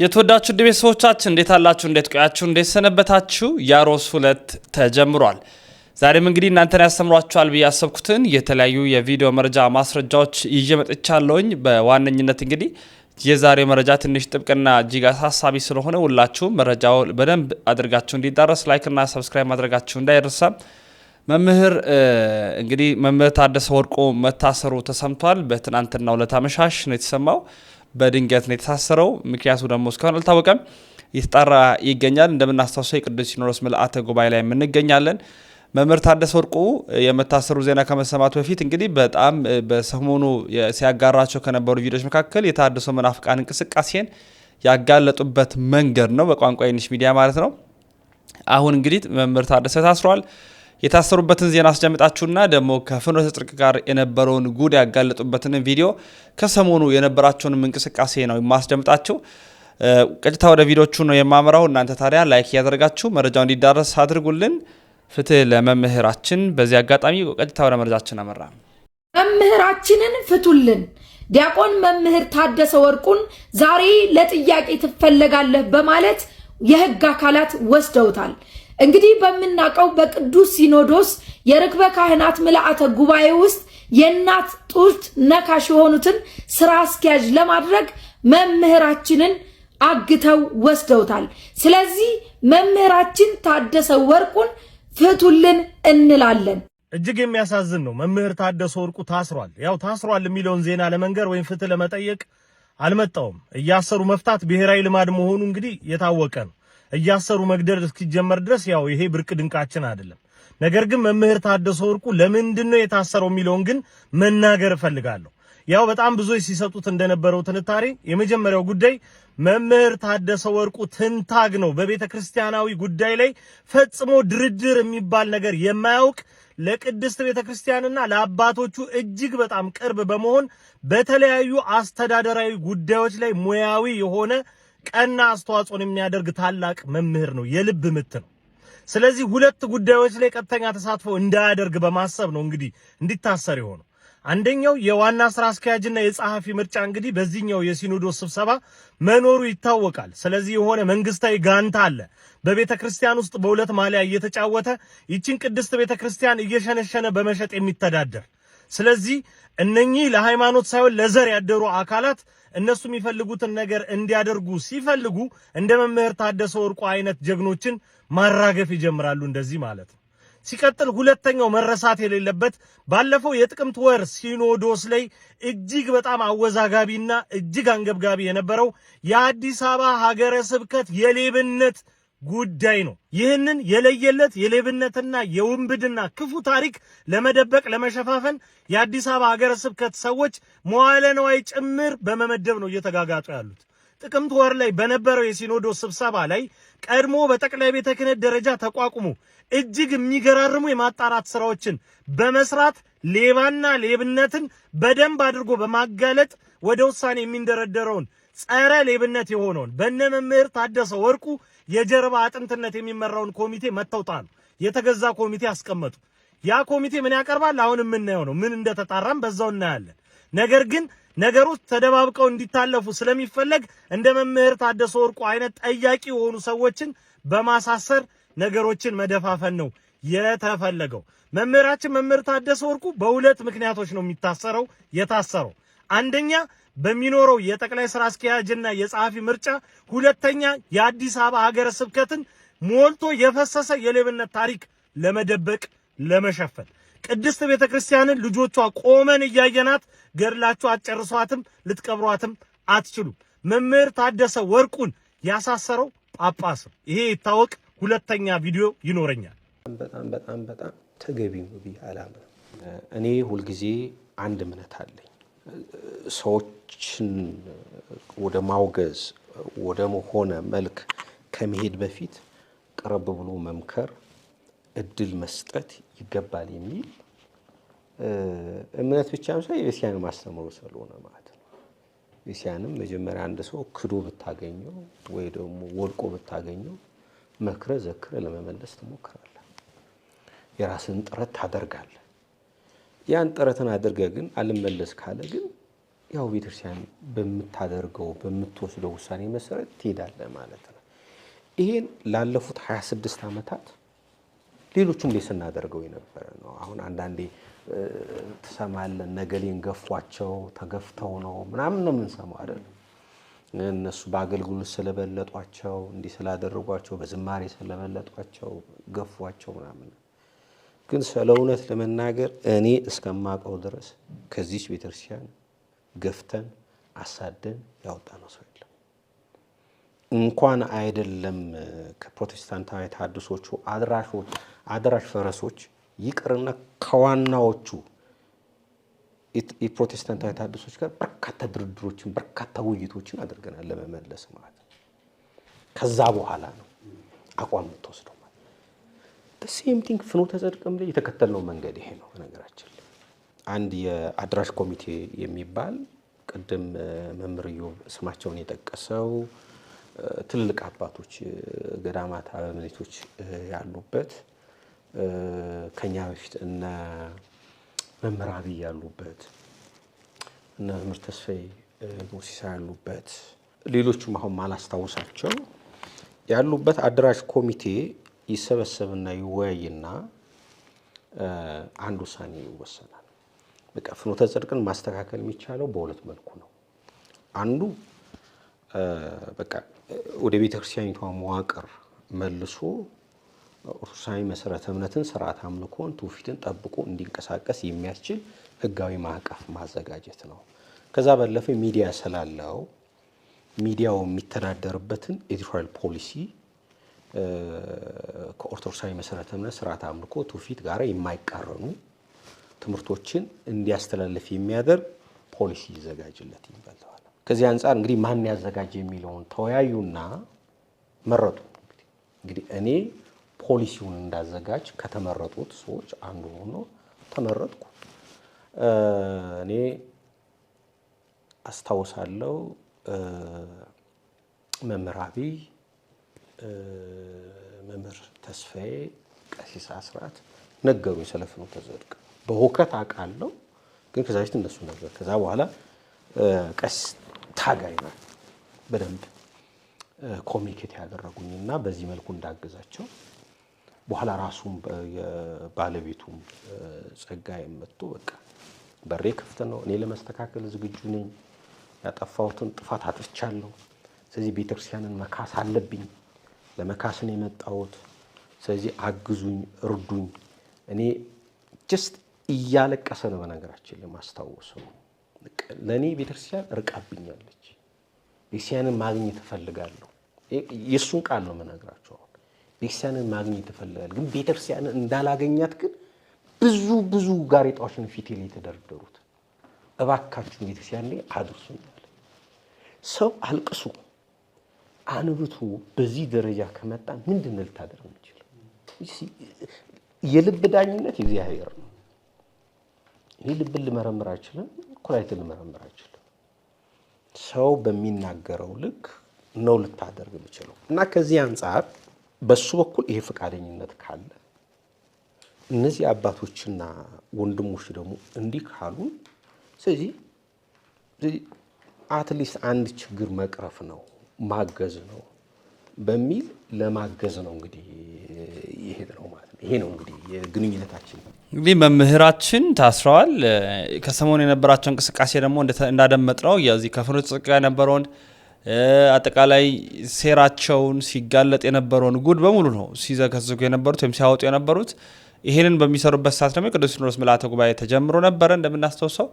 የተወዳችሁ ቤተሰቦቻችን እንዴት አላችሁ? እንዴት ቆያችሁ? እንዴት ሰነበታችሁ? ያሮስ 2 ተጀምሯል። ዛሬም እንግዲህ እናንተን ያስተምሯችኋል ብዬ ያሰብኩትን የተለያዩ የቪዲዮ መረጃ ማስረጃዎች ይዤ መጥቻለሁኝ። በዋነኝነት እንግዲህ የዛሬው መረጃ ትንሽ ጥብቅና እጅግ አሳሳቢ ስለሆነ ሁላችሁም መረጃው በደንብ አድርጋችሁ እንዲዳረስ ላይክ እና ሰብስክራይብ ማድረጋችሁ እንዳይረሳ። እንግዲህ መምህር ታደሰ ወርቁ መታሰሩ ተሰምቷል። በትናንትናው ዕለት አመሻሽ ነው የተሰማው። በድንገት ነው የታሰረው። ምክንያቱ ደግሞ እስካሁን አልታወቀም፣ እየተጣራ ይገኛል። እንደምናስታውሰው የቅዱስ ሲኖዶስ ምልአተ ጉባኤ ላይ እንገኛለን። መምህር ታደሰ ወርቁ የመታሰሩ ዜና ከመሰማቱ በፊት እንግዲህ በጣም በሰሞኑ ሲያጋራቸው ከነበሩ ቪዲዮዎች መካከል የታደሰ መናፍቃን እንቅስቃሴን ያጋለጡበት መንገድ ነው፣ በቋንቋ ኢንሽ ሚዲያ ማለት ነው። አሁን እንግዲህ መምህር ታደሰ ታስሯል። የታሰሩበትን ዜና አስደምጣችሁና ደግሞ ከፍኖተ ጽድቅ ጋር የነበረውን ጉድ ያጋለጡበትን ቪዲዮ ከሰሞኑ የነበራቸውን እንቅስቃሴ ነው የማስደምጣችሁ። ቀጥታ ወደ ቪዲዮቹ ነው የማመራው። እናንተ ታዲያ ላይክ ያደርጋችሁ መረጃው እንዲዳረስ አድርጉልን። ፍትህ ለመምህራችን። በዚህ አጋጣሚ ቀጥታ ወደ መረጃችን አመራ። መምህራችንን ፍቱልን። ዲያቆን መምህር ታደሰ ወርቁን ዛሬ ለጥያቄ ትፈለጋለህ በማለት የህግ አካላት ወስደውታል። እንግዲህ በምናውቀው በቅዱስ ሲኖዶስ የርክበ ካህናት ምልአተ ጉባኤ ውስጥ የእናት ጡት ነካሽ የሆኑትን ስራ አስኪያጅ ለማድረግ መምህራችንን አግተው ወስደውታል። ስለዚህ መምህራችን ታደሰ ወርቁን ፍቱልን እንላለን። እጅግ የሚያሳዝን ነው። መምህር ታደሰ ወርቁ ታስሯል። ያው ታስሯል የሚለውን ዜና ለመንገር ወይም ፍትህ ለመጠየቅ አልመጣውም። እያሰሩ መፍታት ብሔራዊ ልማድ መሆኑ እንግዲህ የታወቀ ነው። እያሰሩ መግደል እስኪጀመር ድረስ ያው ይሄ ብርቅ ድንቃችን አይደለም። ነገር ግን መምህር ታደሰ ወርቁ ለምንድነው የታሰረው የሚለውን ግን መናገር እፈልጋለሁ። ያው በጣም ብዙዎች ሲሰጡት እንደነበረው ትንታሬ የመጀመሪያው ጉዳይ መምህር ታደሰ ወርቁ ትንታግ ነው። በቤተ ክርስቲያናዊ ጉዳይ ላይ ፈጽሞ ድርድር የሚባል ነገር የማያውቅ ለቅድስት ቤተ ክርስቲያንና ለአባቶቹ እጅግ በጣም ቅርብ በመሆን በተለያዩ አስተዳደራዊ ጉዳዮች ላይ ሙያዊ የሆነ ቀና አስተዋጽኦን የሚያደርግ ታላቅ መምህር ነው። የልብ ምት ነው። ስለዚህ ሁለት ጉዳዮች ላይ ቀጥተኛ ተሳትፎ እንዳያደርግ በማሰብ ነው እንግዲህ እንዲታሰር የሆነው። አንደኛው የዋና ስራ አስኪያጅና የጸሐፊ ምርጫ እንግዲህ በዚህኛው የሲኖዶስ ስብሰባ መኖሩ ይታወቃል። ስለዚህ የሆነ መንግስታዊ ጋንታ አለ በቤተ ክርስቲያን ውስጥ በሁለት ማሊያ እየተጫወተ ይችን ቅድስት ቤተ ክርስቲያን እየሸነሸነ በመሸጥ የሚተዳደር። ስለዚህ እነኚህ ለሃይማኖት ሳይሆን ለዘር ያደሩ አካላት እነሱ የሚፈልጉትን ነገር እንዲያደርጉ ሲፈልጉ እንደ መምህር ታደሰ ወርቁ አይነት ጀግኖችን ማራገፍ ይጀምራሉ። እንደዚህ ማለት ነው። ሲቀጥል ሁለተኛው መረሳት የሌለበት ባለፈው የጥቅምት ወር ሲኖዶስ ላይ እጅግ በጣም አወዛጋቢና እጅግ አንገብጋቢ የነበረው የአዲስ አበባ ሀገረ ስብከት የሌብነት ጉዳይ ነው። ይህንን የለየለት የሌብነትና የውንብድና ክፉ ታሪክ ለመደበቅ ለመሸፋፈን የአዲስ አበባ ሀገረ ስብከት ሰዎች መዋዕለ ንዋይ ጭምር በመመደብ ነው እየተጋጋጡ ያሉት። ጥቅምት ወር ላይ በነበረው የሲኖዶስ ስብሰባ ላይ ቀድሞ በጠቅላይ ቤተ ክህነት ደረጃ ተቋቁሞ እጅግ የሚገራርሙ የማጣራት ስራዎችን በመስራት ሌባና ሌብነትን በደንብ አድርጎ በማጋለጥ ወደ ውሳኔ የሚንደረደረውን ጸረ ሌብነት የሆነውን በእነ መምህር ታደሰ ወርቁ የጀርባ አጥንትነት የሚመራውን ኮሚቴ መተውጣሉ። የተገዛ ኮሚቴ አስቀመጡ። ያ ኮሚቴ ምን ያቀርባል? አሁን የምናየው ነው። ምን እንደተጣራም በዛው እናያለን። ነገር ግን ነገሮች ተደባብቀው እንዲታለፉ ስለሚፈለግ እንደ መምህር ታደሰ ወርቁ አይነት ጠያቂ የሆኑ ሰዎችን በማሳሰር ነገሮችን መደፋፈን ነው የተፈለገው። መምህራችን መምህር ታደሰ ወርቁ በሁለት ምክንያቶች ነው የታሰረው። አንደኛ በሚኖረው የጠቅላይ ስራ አስኪያጅና የጸሐፊ ምርጫ፣ ሁለተኛ የአዲስ አበባ ሀገረ ስብከትን ሞልቶ የፈሰሰ የሌብነት ታሪክ ለመደበቅ ለመሸፈን። ቅድስት ቤተ ክርስቲያንን ልጆቿ ቆመን እያየናት ገድላችሁ አትጨርሷትም፣ ልትቀብሯትም አትችሉም። መምህር ታደሰ ወርቁን ያሳሰረው ጳጳስ ነው። ይሄ ይታወቅ። ሁለተኛ ቪዲዮ ይኖረኛል። በጣም ተገቢ ነው ብዬ አላምንም። እኔ ሁልጊዜ አንድ እምነት አለኝ። ሰዎችን ወደ ማውገዝ ወደ ሆነ መልክ ከመሄድ በፊት ቀረብ ብሎ መምከር፣ እድል መስጠት ይገባል የሚል እምነት ብቻም ሳይሆን የቤተክርስቲያን ማስተምሮ ስለሆነ ማለት ነው። ቤተክርስቲያንም መጀመሪያ አንድ ሰው ክዶ ብታገኘው ወይ ደግሞ ወድቆ ብታገኘው መክረ ዘክረ ለመመለስ ትሞክራለህ። የራስን ጥረት ታደርጋለህ። ያን ጥረትን አድርገህ ግን አልመለስ ካለ ግን ያው ቤተክርስቲያን በምታደርገው በምትወስደው ውሳኔ መሰረት ትሄዳለህ ማለት ነው። ይሄን ላለፉት 26 ዓመታት ሌሎቹም ላይ ስናደርገው የነበረ ነው። አሁን አንዳንዴ ትሰማለህ ነገሌን ገፏቸው ተገፍተው ነው ምናምን ነው የምንሰማው አይደል? እነሱ በአገልግሎት ስለበለጧቸው እንዲህ ስላደረጓቸው በዝማሬ ስለበለጧቸው ገፏቸው ምናምን። ግን ስለ እውነት ለመናገር እኔ እስከማውቀው ድረስ ከዚች ቤተክርስቲያን ገፍተን አሳደን ያወጣነው ሰው የለም። እንኳን አይደለም ከፕሮቴስታንታዊ ተሐድሶቹ አድራሽ ፈረሶች ይቅርና ከዋናዎቹ የፕሮቴስታንታዊ ተሐድሶች ጋር በርካታ ድርድሮችን በርካታ ውይይቶችን አድርገናል ለመመለስ ማለት ነው። ከዛ በኋላ ነው አቋም የምትወስደው ማለት ነው። ሴም ቲንግ ፍኖተ ጽድቅም ላይ የተከተልነው መንገድ ይሄ ነው። በነገራችን ላይ አንድ የአድራሽ ኮሚቴ የሚባል ቅድም መምህር ኢዮብ ስማቸውን የጠቀሰው ትልልቅ አባቶች ገዳማት አበምኔቶች ያሉበት ከኛ በፊት እነ መምህር አብይ ያሉበት እነ መምህር ተስፋዬ ሞሲሳ ያሉበት ሌሎቹም አሁን ማላስታውሳቸው ያሉበት አድራሽ ኮሚቴ ይሰበሰብና ይወያይና አንድ ውሳኔ ይወሰናል። በቃ ፍኖተ ጽድቅን ማስተካከል የሚቻለው በሁለት መልኩ ነው። አንዱ በቃ ወደ ቤተክርስቲያኒቷ መዋቅር መልሶ ኦርቶዶክሳዊ መሰረተ እምነትን ስርዓት አምልኮን ትውፊትን ጠብቆ እንዲንቀሳቀስ የሚያስችል ህጋዊ ማዕቀፍ ማዘጋጀት ነው። ከዛ ባለፈ ሚዲያ ስላለው ሚዲያው የሚተዳደርበትን ኤዲቶሪያል ፖሊሲ ከኦርቶዶክሳዊ መሰረተ እምነት ስርዓት አምልኮ ትውፊት ጋር የማይቃረኑ ትምህርቶችን እንዲያስተላልፍ የሚያደርግ ፖሊሲ ይዘጋጅለት ይባላል። ከዚህ አንፃር እንግዲህ ማን ያዘጋጀ የሚለውን ተወያዩና መረጡ። እንግዲህ እኔ ፖሊሲውን እንዳዘጋጅ ከተመረጡት ሰዎች አንዱ ሆኖ ተመረጥኩ። እኔ አስታውሳለሁ መምህር አብይ፣ መምህር ተስፋዬ፣ ቀሲስ አስራት ነገሩኝ ስለ ፍኖተ ጽድቅ። በሁከት አውቃለሁ፣ ግን ከዛ በፊት እነሱ ነበር። ከዛ በኋላ ቀሲስ ታጋይ ነው በደንብ ኮሚኒኬት ያደረጉኝና በዚህ መልኩ እንዳገዛቸው በኋላ ራሱም የባለቤቱም ጸጋዬ መጥቶ በቃ በሬ ክፍት ነው፣ እኔ ለመስተካከል ዝግጁ ነኝ፣ ያጠፋሁትን ጥፋት አጥፍቻለሁ፣ ስለዚህ ቤተክርስቲያንን መካስ አለብኝ፣ ለመካስን የመጣሁት፣ ስለዚህ አግዙኝ፣ እርዱኝ። እኔ ጀስት እያለቀሰ ነው በነገራችን ለማስታወሰው። ለእኔ ቤተክርስቲያን ርቃብኛለች፣ ቤተክርስቲያንን ማግኘት እፈልጋለሁ። የእሱን ቃል ነው የምነግራቸው። ቤተክርስቲያንን ማግኘት እፈልጋለሁ፣ ግን ቤተክርስቲያንን እንዳላገኛት ግን ብዙ ጋሬጣዎችን ፊቴ ላይ የተደረደሩት። እባካችሁ ቤተክርስቲያን ላይ አድርሱኛል። ሰው አልቅሱ አንብቱ በዚህ ደረጃ ከመጣ ምንድን ልታደርግ የምችለው? የልብ ዳኝነት የእግዚአብሔር ነው። እኔ ልብን ልመረምር አይችልም፣ ኩላሊትን ልመረምር አይችልም። ሰው በሚናገረው ልክ ነው ልታደርግ የምችለው እና ከዚህ አንጻር በሱ በኩል ይሄ ፈቃደኝነት ካለ እነዚህ አባቶችና ወንድሞች ደግሞ እንዲህ ካሉ ስለዚህ አትሊስት አንድ ችግር መቅረፍ ነው ማገዝ ነው በሚል ለማገዝ ነው እንግዲህ ይሄ ነው ማለት ነው። ይሄ ነው እንግዲህ የግንኙነታችን። እንግዲህ መምህራችን ታስረዋል። ከሰሞኑ የነበራቸው እንቅስቃሴ ደግሞ እንዳደመጥነው የዚህ ከፍኖተ ጽድቅ ጋር የነበረውን አጠቃላይ ሴራቸውን ሲጋለጥ የነበረውን ጉድ በሙሉ ነው ሲዘከዝኩ የነበሩት ወይም ሲያወጡ የነበሩት። ይሄንን በሚሰሩበት ሰዓት ደግሞ የቅዱስ ሲኖዶስ ምልዓተ ጉባኤ ተጀምሮ ነበረ እንደምናስታውሰው።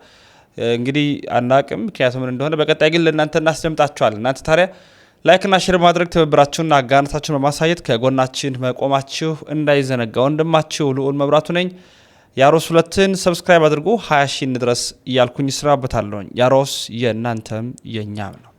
እንግዲህ አናቅም ምክንያቱም ምን እንደሆነ፣ በቀጣይ ግን ለእናንተ እናስደምጣችኋል። እናንተ ታዲያ ላይክና ሼር ማድረግ ትብብራችሁና አጋርነታችሁን በማሳየት ከጎናችን መቆማችሁ እንዳይዘነጋ። ወንድማችሁ ልዑል መብራቱ ነኝ። ያሮስ 2ን ሰብስክራይብ አድርጉ። 20 ሺህ እንድረስ እያልኩኝ ስራበታለሁኝ። ያሮስ የእናንተም የኛም ነው።